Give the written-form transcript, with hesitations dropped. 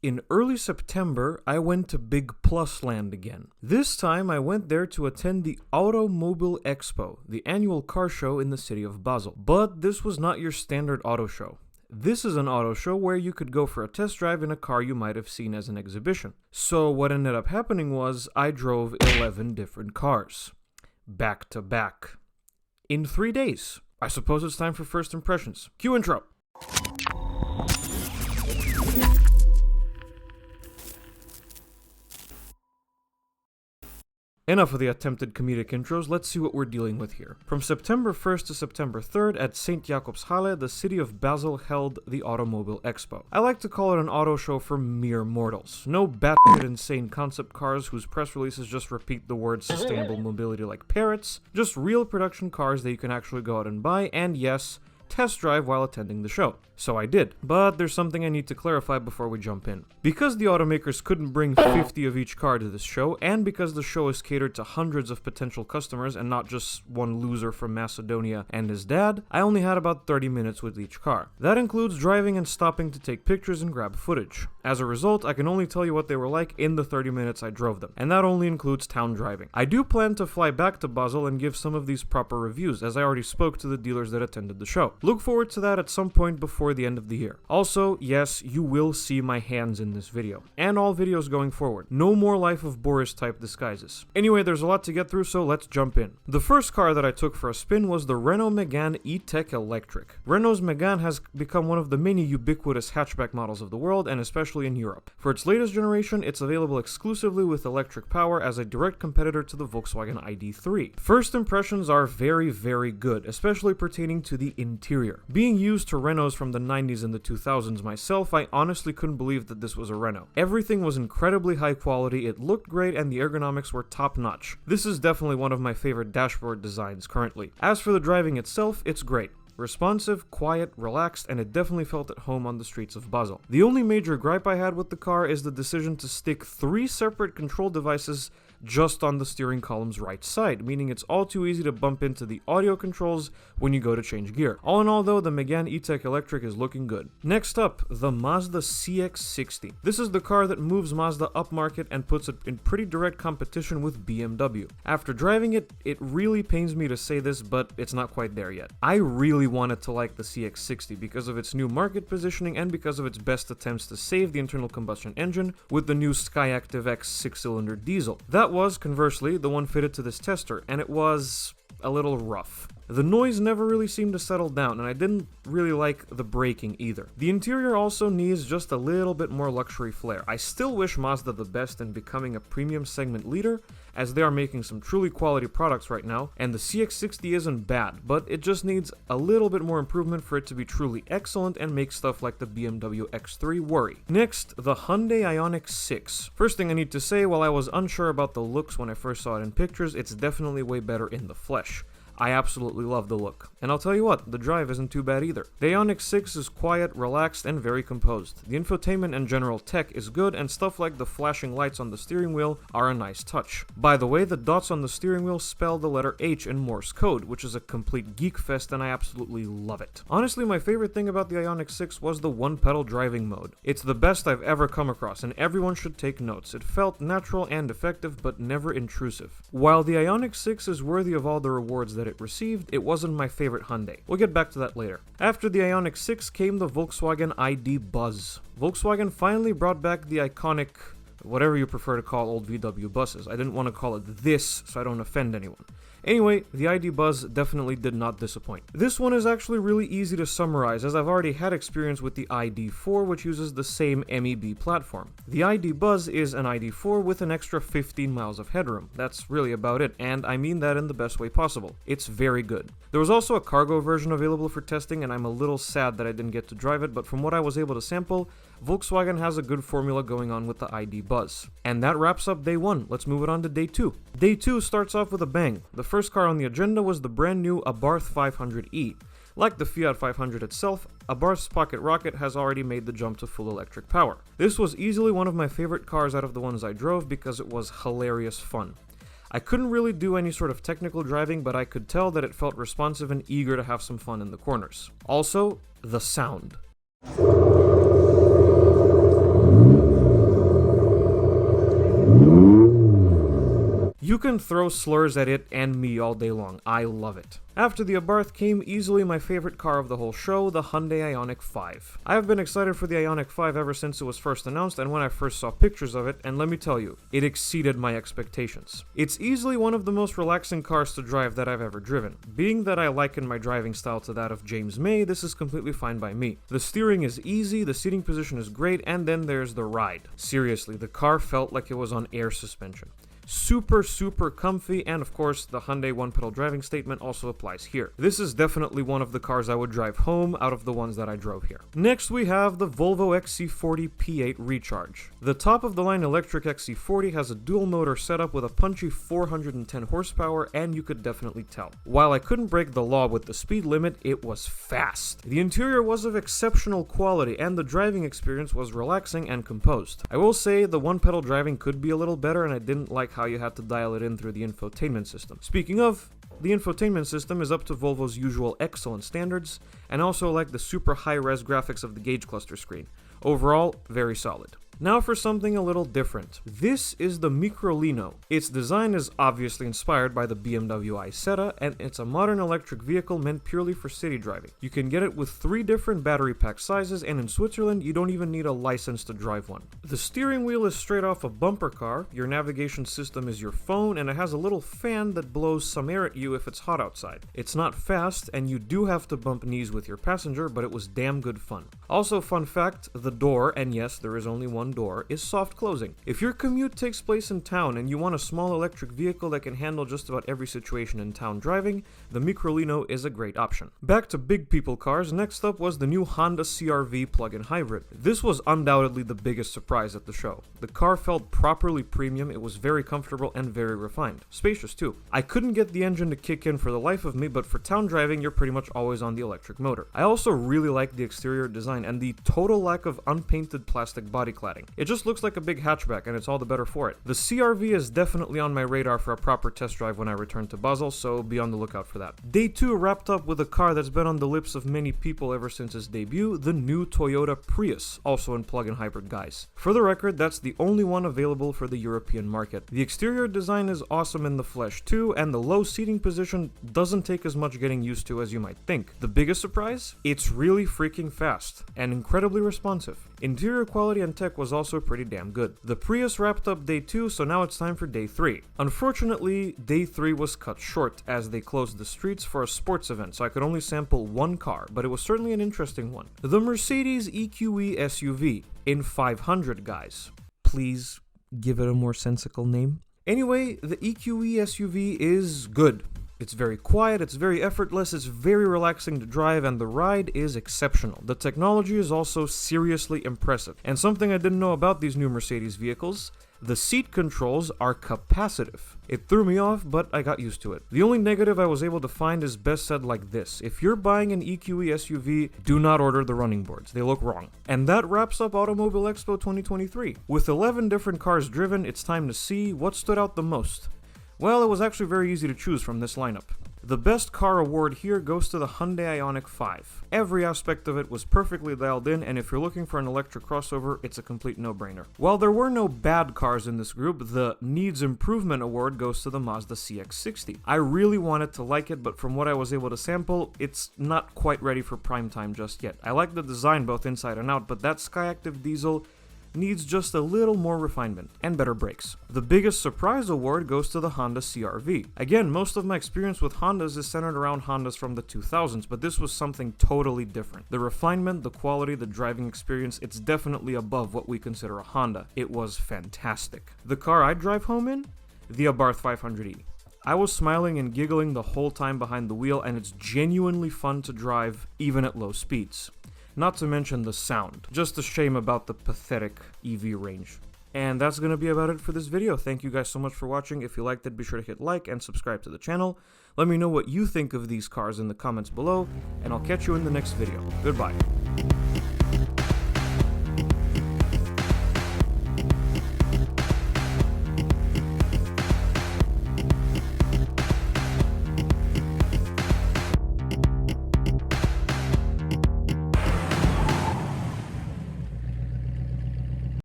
In early September, I went to Big Plus Land again. This time, I went there to attend the Automobile Expo, the annual car show in the city of Basel. But this was not your standard auto show. This is an auto show where you could go for a test drive in a car you might have seen as an exhibition. So what ended up happening was I drove 11 different cars. Back to back. In 3 days. I suppose it's time for first impressions. Cue intro. Enough of the attempted comedic intros, let's see what we're dealing with here. From September 1st to September 3rd at St. Jakobshalle, the city of Basel held the Automobile Expo. I like to call it an auto show for mere mortals. No batshit insane concept cars whose press releases just repeat the word sustainable mobility like parrots, just real production cars that you can actually go out and buy, and yes, test drive while attending the show. So I did. But there's something I need to clarify before we jump in. Because the automakers couldn't bring 50 of each car to this show, and because the show is catered to hundreds of potential customers and not just one loser from Macedonia and his dad, I only had about 30 minutes with each car. That includes driving and stopping to take pictures and grab footage. As a result, I can only tell you what they were like in the 30 minutes I drove them, and that only includes town driving. I do plan to fly back to Basel and give some of these proper reviews, as I already spoke to the dealers that attended the show. Look forward to that at some point before the end of the year. Also, yes, you will see my hands in this video, and all videos going forward. No more Life of Boris type disguises. Anyway, there's a lot to get through, so let's jump in. The first car that I took for a spin was the Renault Megane E-Tech Electric. Renault's Megane has become one of the many ubiquitous hatchback models of the world, and especially in Europe. For its latest generation, it's available exclusively with electric power as a direct competitor to the Volkswagen ID.3. First impressions are very, very good, especially pertaining to the interior. Being used to Renaults from the 90s and the 2000s myself, I honestly couldn't believe that this was a Renault. Everything was incredibly high quality, it looked great, and the ergonomics were top notch. This is definitely one of my favorite dashboard designs currently. As for the driving itself, it's great. Responsive, quiet, relaxed, and it definitely felt at home on the streets of Basel. The only major gripe I had with the car is the decision to stick 3 separate control devices just on the steering column's right side, meaning it's all too easy to bump into the audio controls when you go to change gear. All in all though, the Megane E-Tech Electric is looking good. Next up, the Mazda CX60. This is the car that moves Mazda upmarket and puts it in pretty direct competition with BMW. After driving it, it really pains me to say this, but it's not quite there yet. I really wanted to like the CX60 because of its new market positioning and because of its best attempts to save the internal combustion engine with the new Skyactiv X 6-cylinder diesel. That was, conversely, the one fitted to this tester, and it was a little rough. The noise never really seemed to settle down, and I didn't really like the braking either. The interior also needs just a little bit more luxury flair. I still wish Mazda the best in becoming a premium segment leader, as they are making some truly quality products right now, and the CX60 isn't bad, but it just needs a little bit more improvement for it to be truly excellent and make stuff like the BMW X3 worry. Next, the Hyundai Ionic 6. First thing I need to say, while I was unsure about the looks when I first saw it in pictures, it's definitely way better in the flesh. I absolutely love the look. And I'll tell you what, the drive isn't too bad either. The Ioniq 6 is quiet, relaxed, and very composed. The infotainment and general tech is good, and stuff like the flashing lights on the steering wheel are a nice touch. By the way, the dots on the steering wheel spell the letter H in Morse code, which is a complete geek fest, and I absolutely love it. Honestly, my favorite thing about the Ioniq 6 was the one-pedal driving mode. It's the best I've ever come across, and everyone should take notes. It felt natural and effective, but never intrusive. While the Ioniq 6 is worthy of all the rewards that it received, it wasn't my favorite Hyundai. We'll get back to that later. After the Ioniq 6 came the Volkswagen ID Buzz. Volkswagen finally brought back the iconic, whatever you prefer to call old VW buses. I didn't want to call it this so I don't offend anyone. Anyway, the ID Buzz definitely did not disappoint. This one is actually really easy to summarize, as I've already had experience with the ID.4, which uses the same MEB platform. The ID Buzz is an ID.4 with an extra 15 miles of headroom. That's really about it, and I mean that in the best way possible. It's very good. There was also a cargo version available for testing, and I'm a little sad that I didn't get to drive it, but from what I was able to sample, Volkswagen has a good formula going on with the ID Buzz. And that wraps up day 1. Let's move it on to day 2. Day 2 starts off with a bang. The first car on the agenda was the brand new Abarth 500e. Like the Fiat 500 itself, Abarth's Pocket Rocket has already made the jump to full electric power. This was easily one of my favorite cars out of the ones I drove because it was hilarious fun. I couldn't really do any sort of technical driving, but I could tell that it felt responsive and eager to have some fun in the corners. Also, the sound. You can throw slurs at it and me all day long. I love it. After the Abarth came easily my favorite car of the whole show, the Hyundai Ionic 5. I have been excited for the Ionic 5 ever since it was first announced and when I first saw pictures of it, and let me tell you, it exceeded my expectations. It's easily one of the most relaxing cars to drive that I've ever driven. Being that I liken my driving style to that of James May, this is completely fine by me. The steering is easy, the seating position is great, and then there's the ride. Seriously, the car felt like it was on air suspension. Super comfy, and of course the Hyundai one-pedal driving statement also applies here. This is definitely one of the cars I would drive home out of the ones that I drove here. Next we have the Volvo XC40 P8 Recharge. The top-of-the-line electric XC40 has a dual motor setup with a punchy 410 horsepower, and you could definitely tell. While I couldn't break the law with the speed limit, it was fast. The interior was of exceptional quality, and the driving experience was relaxing and composed. I will say the one-pedal driving could be a little better, and I didn't like how you had to dial it in through the infotainment system. Speaking of, the infotainment system is up to Volvo's usual excellent standards, and also like the super high-res graphics of the gauge cluster screen. Overall, very solid. Now for something a little different. This is the Microlino. Its design is obviously inspired by the BMW i7, and it's a modern electric vehicle meant purely for city driving. You can get it with 3 different battery pack sizes, and in Switzerland you don't even need a license to drive one. The steering wheel is straight off a bumper car, your navigation system is your phone, and it has a little fan that blows some air at you if it's hot outside. It's not fast, and you do have to bump knees with your passenger, but it was damn good fun. Also, fun fact, the door, and yes, there is only one door, is soft closing. If your commute takes place in town and you want a small electric vehicle that can handle just about every situation in town driving, the Microlino is a great option. Back to big people cars, next up was the new Honda CR-V plug-in hybrid. This was undoubtedly the biggest surprise at the show. The car felt properly premium, it was very comfortable and very refined. Spacious too. I couldn't get the engine to kick in for the life of me, but for town driving you're pretty much always on the electric motor. I also really like the exterior design and the total lack of unpainted plastic body cladding. It just looks like a big hatchback and it's all the better for it. The CR-V is definitely on my radar for a proper test drive when I return to Basel, so be on the lookout for that. Day 2 wrapped up with a car that's been on the lips of many people ever since its debut, the new Toyota Prius, also in plug-in hybrid guise. For the record, that's the only one available for the European market. The exterior design is awesome in the flesh too, and the low seating position doesn't take as much getting used to as you might think. The biggest surprise? It's really freaking fast and incredibly responsive. Interior quality and tech was also pretty damn good. The Prius wrapped up day 2, so now it's time for day 3. Unfortunately, day 3 was cut short as they closed the streets for a sports event, so I could only sample one car, but it was certainly an interesting one. The Mercedes EQE SUV in 500 guys. Please give it a more sensical name. Anyway, the EQE SUV is good. It's very quiet, it's very effortless, it's very relaxing to drive, and the ride is exceptional. The technology is also seriously impressive. And something I didn't know about these new Mercedes vehicles, the seat controls are capacitive. It threw me off, but I got used to it. The only negative I was able to find is best said like this: if you're buying an EQE SUV, do not order the running boards. They look wrong. And that wraps up Automobile Expo 2023. With 11 different cars driven, it's time to see what stood out the most. Well, it was actually very easy to choose from this lineup. The best car award here goes to the Hyundai Ionic 5. Every aspect of it was perfectly dialed in, and if you're looking for an electric crossover, it's a complete no-brainer. While there were no bad cars in this group, the Needs Improvement award goes to the Mazda CX60. I really wanted to like it, but from what I was able to sample, it's not quite ready for prime time just yet. I like the design both inside and out, but that Skyactiv diesel needs just a little more refinement and better brakes. The biggest surprise award goes to the Honda CR-V. Again, most of my experience with Hondas is centered around Hondas from the 2000s, but this was something totally different. The refinement, the quality, the driving experience, it's definitely above what we consider a Honda. It was fantastic. The car I drive home in? The Abarth 500e. I was smiling and giggling the whole time behind the wheel, and it's genuinely fun to drive even at low speeds. Not to mention the sound. Just a shame about the pathetic EV range. And that's going to be about it for this video. Thank you guys so much for watching. If you liked it, be sure to hit like and subscribe to the channel. Let me know what you think of these cars in the comments below, and I'll catch you in the next video. Goodbye.